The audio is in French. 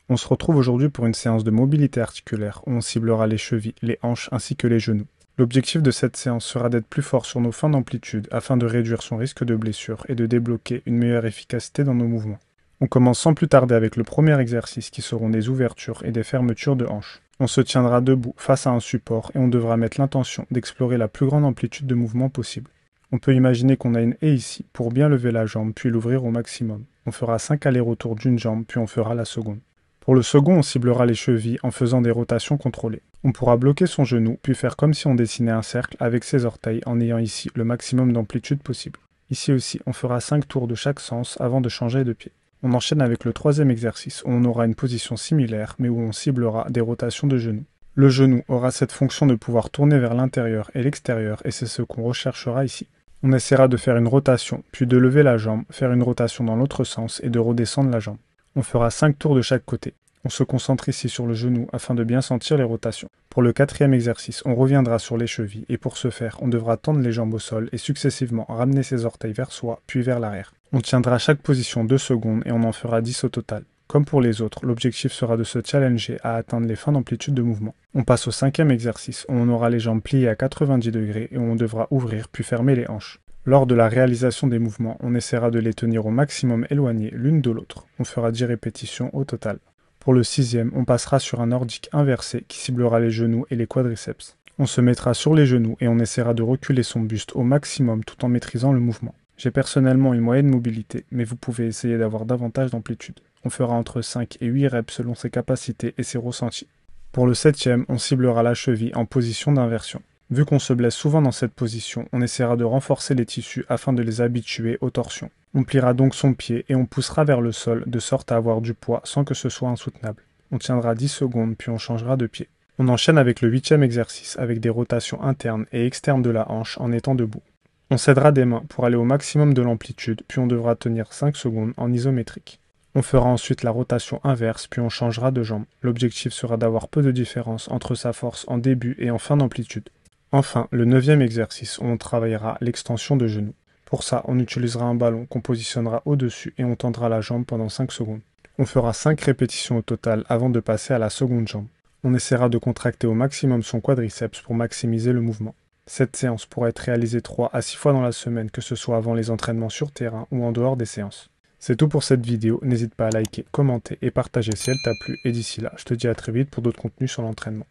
On se retrouve aujourd'hui pour une séance de mobilité articulaire où on ciblera les chevilles, les hanches ainsi que les genoux. L'objectif de cette séance sera d'être plus fort sur nos fins d'amplitude afin de réduire son risque de blessure et de débloquer une meilleure efficacité dans nos mouvements. On commence sans plus tarder avec le premier exercice qui seront des ouvertures et des fermetures de hanches. On se tiendra debout face à un support et on devra mettre l'intention d'explorer la plus grande amplitude de mouvement possible. On peut imaginer qu'on a une haie ici pour bien lever la jambe puis l'ouvrir au maximum. On fera 5 allers-retours d'une jambe puis on fera la seconde. Pour le second, on ciblera les chevilles en faisant des rotations contrôlées. On pourra bloquer son genou puis faire comme si on dessinait un cercle avec ses orteils en ayant ici le maximum d'amplitude possible. Ici aussi, on fera 5 tours de chaque sens avant de changer de pied. On enchaîne avec le troisième exercice où on aura une position similaire mais où on ciblera des rotations de genoux. Le genou aura cette fonction de pouvoir tourner vers l'intérieur et l'extérieur et c'est ce qu'on recherchera ici. On essaiera de faire une rotation, puis de lever la jambe, faire une rotation dans l'autre sens et de redescendre la jambe. On fera 5 tours de chaque côté. On se concentre ici sur le genou afin de bien sentir les rotations. Pour le quatrième exercice, on reviendra sur les chevilles et pour ce faire, on devra tendre les jambes au sol et successivement ramener ses orteils vers soi puis vers l'arrière. On tiendra chaque position 2 secondes et on en fera 10 au total. Comme pour les autres, l'objectif sera de se challenger à atteindre les fins d'amplitude de mouvement. On passe au cinquième exercice où on aura les jambes pliées à 90 degrés et où on devra ouvrir puis fermer les hanches. Lors de la réalisation des mouvements, on essaiera de les tenir au maximum éloignées l'une de l'autre. On fera 10 répétitions au total. Pour le sixième, on passera sur un nordique inversé qui ciblera les genoux et les quadriceps. On se mettra sur les genoux et on essaiera de reculer son buste au maximum tout en maîtrisant le mouvement. J'ai personnellement une moyenne mobilité, mais vous pouvez essayer d'avoir davantage d'amplitude. On fera entre 5 et 8 reps selon ses capacités et ses ressentis. Pour le septième, on ciblera la cheville en position d'inversion. Vu qu'on se blesse souvent dans cette position, on essaiera de renforcer les tissus afin de les habituer aux torsions. On pliera donc son pied et on poussera vers le sol de sorte à avoir du poids sans que ce soit insoutenable. On tiendra 10 secondes puis on changera de pied. On enchaîne avec le huitième exercice avec des rotations internes et externes de la hanche en étant debout. On s'aidera des mains pour aller au maximum de l'amplitude puis on devra tenir 5 secondes en isométrique. On fera ensuite la rotation inverse puis on changera de jambe. L'objectif sera d'avoir peu de différence entre sa force en début et en fin d'amplitude. Enfin, le neuvième exercice où on travaillera l'extension de genou. Pour ça, on utilisera un ballon qu'on positionnera au-dessus et on tendra la jambe pendant 5 secondes. On fera 5 répétitions au total avant de passer à la seconde jambe. On essaiera de contracter au maximum son quadriceps pour maximiser le mouvement. Cette séance pourra être réalisée 3 à 6 fois dans la semaine, que ce soit avant les entraînements sur terrain ou en dehors des séances. C'est tout pour cette vidéo, n'hésite pas à liker, commenter et partager si elle t'a plu et d'ici là, je te dis à très vite pour d'autres contenus sur l'entraînement.